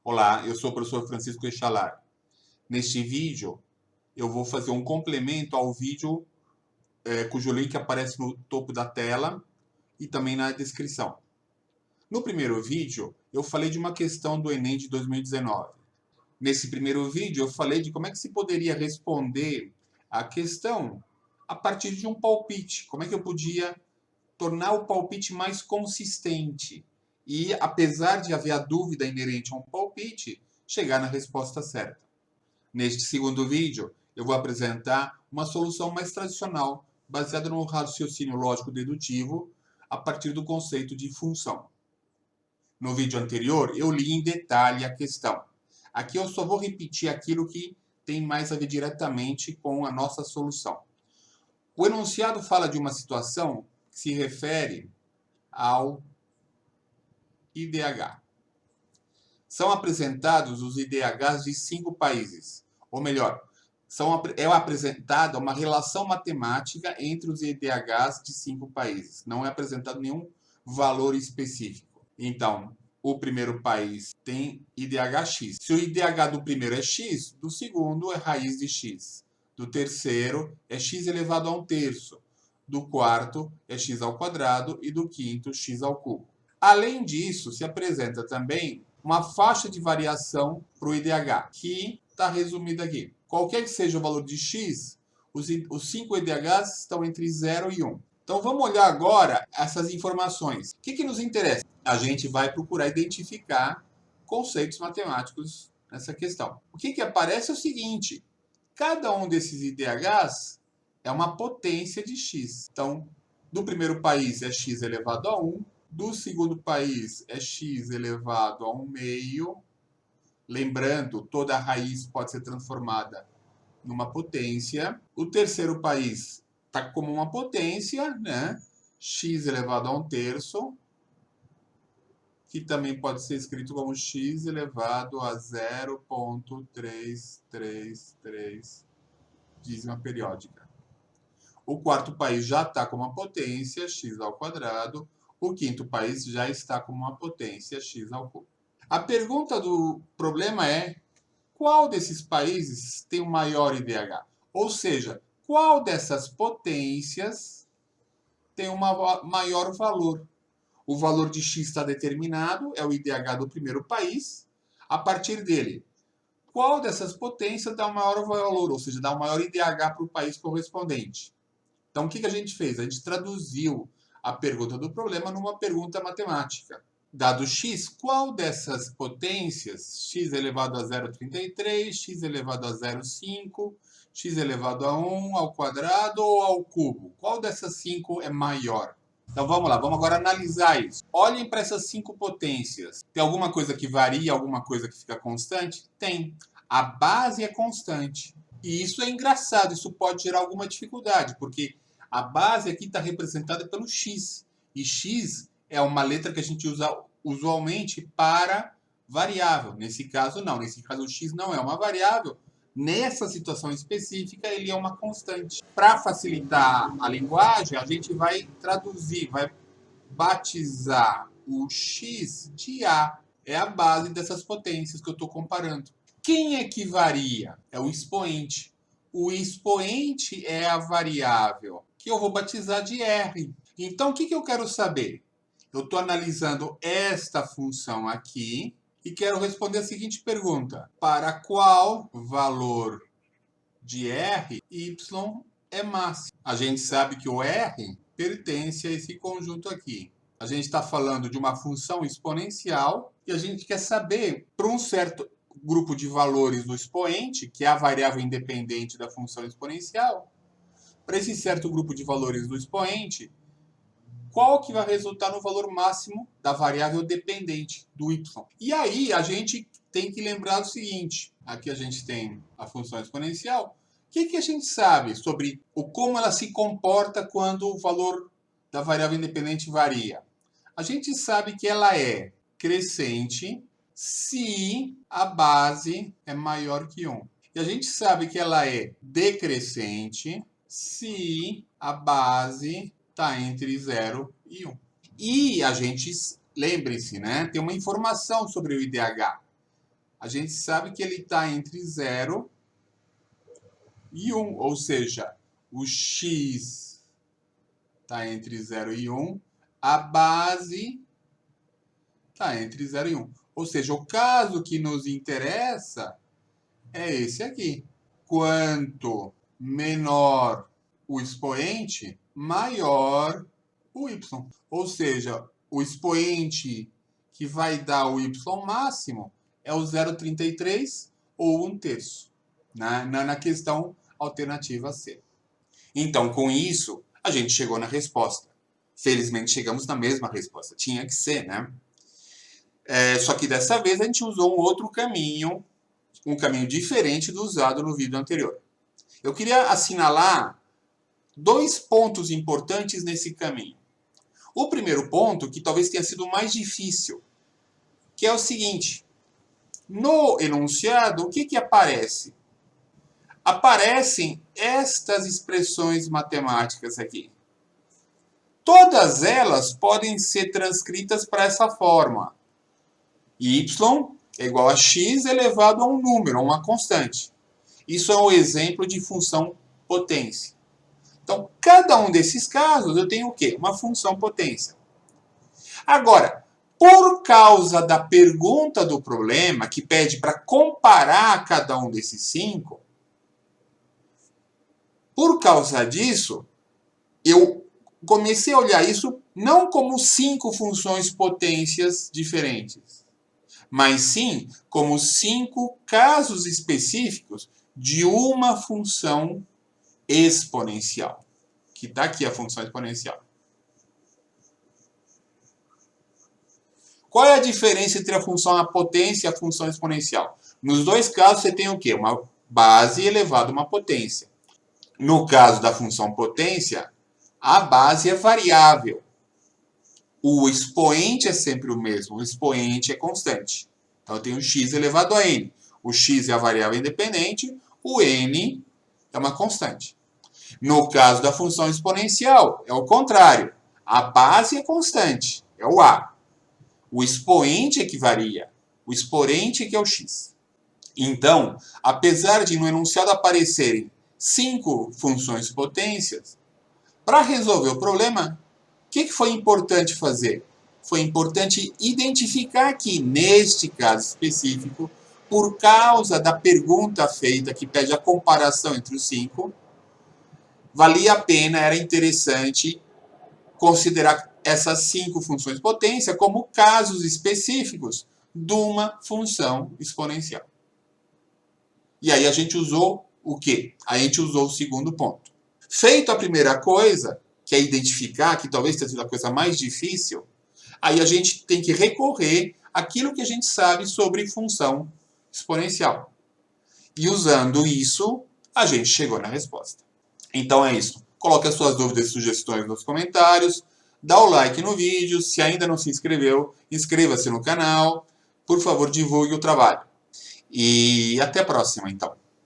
Olá, eu sou o professor Francisco Echalar. Neste vídeo, eu vou fazer um complemento ao vídeo cujo link aparece no topo da tela e também na descrição. No primeiro vídeo, eu falei de uma questão do Enem de 2019. Nesse primeiro vídeo, eu falei de como é que se poderia responder a questão a partir de um palpite. Como é que eu podia tornar o palpite mais consistente e, apesar de haver a dúvida inerente a um palpite, chegar na resposta certa. Neste segundo vídeo, eu vou apresentar uma solução mais tradicional, baseada no raciocínio lógico-dedutivo, a partir do conceito de função. No vídeo anterior, eu li em detalhe a questão. Aqui eu só vou repetir aquilo que tem mais a ver diretamente com a nossa solução. O enunciado fala de uma situação que se refere ao IDH. São apresentados os IDHs de 5 países. Ou melhor, é apresentada uma relação matemática entre os IDHs de 5 países. Não é apresentado nenhum valor específico. Então, o primeiro país tem IDH x. Se o IDH do primeiro é x, do segundo é raiz de x. Do terceiro é x elevado a 1/3. Do quarto é x ao quadrado e do quinto x ao cubo. Além disso, se apresenta também uma faixa de variação para o IDH, que está resumida aqui. Qualquer que seja o valor de x, os 5 IDHs estão entre 0 e 1. Então vamos olhar agora essas informações. O que nos interessa? A gente vai procurar identificar conceitos matemáticos nessa questão. O que aparece é o seguinte: cada um desses IDHs é uma potência de x. Então, do primeiro país é x elevado a 1, do segundo país é x elevado a 1/2. Lembrando, toda raiz pode ser transformada numa potência. O terceiro país está como uma potência, né? X elevado a 1/3, que também pode ser escrito como x elevado a 0,333 dízima periódica. O quarto país já está com uma potência, x ao quadrado. O quinto país já está com uma potência, x ao cubo. A pergunta do problema é: qual desses países tem o maior IDH? Ou seja, qual dessas potências tem um maior valor? O valor de x está determinado, é o IDH do primeiro país. A partir dele, qual dessas potências dá o maior valor? Ou seja, dá o maior IDH para o país correspondente. Então, o que a gente fez? A gente traduziu a pergunta do problema numa pergunta matemática. Dado x, qual dessas potências, x elevado a 0,33, x elevado a 0,5, x elevado a 1 ao quadrado ou ao cubo? Qual dessas 5 é maior? Então vamos lá, vamos agora analisar isso. Olhem para essas 5 potências. Tem alguma coisa que varia, alguma coisa que fica constante? Tem. A base é constante. E isso é engraçado, isso pode gerar alguma dificuldade, porque a base aqui está representada pelo x. E x é uma letra que a gente usa usualmente para variável. Nesse caso, não. Nesse caso, o x não é uma variável. Nessa situação específica, ele é uma constante. Para facilitar a linguagem, a gente vai traduzir, vai batizar o x de A. É a base dessas potências que eu estou comparando. Quem é que varia? É o expoente. O expoente é a variável que eu vou batizar de R. Então, o que eu quero saber? Eu estou analisando esta função aqui e quero responder a seguinte pergunta: para qual valor de R, y é máximo? A gente sabe que o R pertence a esse conjunto aqui. A gente está falando de uma função exponencial e a gente quer saber, para um certo grupo de valores do expoente, que é a variável independente da função exponencial, para esse certo grupo de valores do expoente, qual que vai resultar no valor máximo da variável dependente do y. E aí a gente tem que lembrar do seguinte: aqui a gente tem a função exponencial. O que a gente sabe sobre como ela se comporta quando o valor da variável independente varia? A gente sabe que ela é crescente se a base é maior que 1. E a gente sabe que ela é decrescente se a base está entre 0 e 1. E a gente, lembre-se, né, tem uma informação sobre o IDH. A gente sabe que ele está entre 0 e 1, ou seja, o x está entre 0 e 1, a base está entre 0 e 1. Ou seja, o caso que nos interessa é esse aqui. Quanto menor o expoente, maior o y. Ou seja, o expoente que vai dar o y máximo é o 0,33 ou 1/3, na questão alternativa C. Então, com isso, a gente chegou na resposta. Felizmente, chegamos na mesma resposta. Tinha que ser, né? Só que dessa vez a gente usou um outro caminho, um caminho diferente do usado no vídeo anterior. Eu queria assinalar 2 pontos importantes nesse caminho. O primeiro ponto, que talvez tenha sido o mais difícil, que é o seguinte. No enunciado, o que aparece? Aparecem estas expressões matemáticas aqui. Todas elas podem ser transcritas para essa forma. Y é igual a x elevado a um número, a uma constante. Isso é um exemplo de função potência. Então, cada um desses casos eu tenho o quê? Uma função potência. Agora, por causa da pergunta do problema, que pede para comparar cada um desses 5, por causa disso, eu comecei a olhar isso não como 5 funções potências diferentes, mas sim como 5 casos específicos de uma função exponencial. Que está aqui a função exponencial. Qual é a diferença entre a função potência e a função exponencial? Nos dois casos você tem o quê? Uma base elevada a uma potência. No caso da função potência, a base é variável. O expoente é sempre o mesmo, o expoente é constante. Então eu tenho x elevado a n. O x é a variável independente, o n é uma constante. No caso da função exponencial, é o contrário. A base é constante, é o a. O expoente é que varia. O expoente é que é o x. Então, apesar de no enunciado aparecerem 5 funções potências, para resolver o problema, o que foi importante fazer? Foi importante identificar aqui, neste caso específico, por causa da pergunta feita que pede a comparação entre os 5, valia a pena, era interessante considerar essas 5 funções potência como casos específicos de uma função exponencial. E aí a gente usou o quê? A gente usou o segundo ponto. Feito a primeira coisa, que é identificar, que talvez tenha sido a coisa mais difícil, aí a gente tem que recorrer àquilo que a gente sabe sobre função exponencial. E usando isso, a gente chegou na resposta. Então é isso. Coloque as suas dúvidas e sugestões nos comentários. Dá o like no vídeo. Se ainda não se inscreveu, inscreva-se no canal. Por favor, divulgue o trabalho. E até a próxima, então.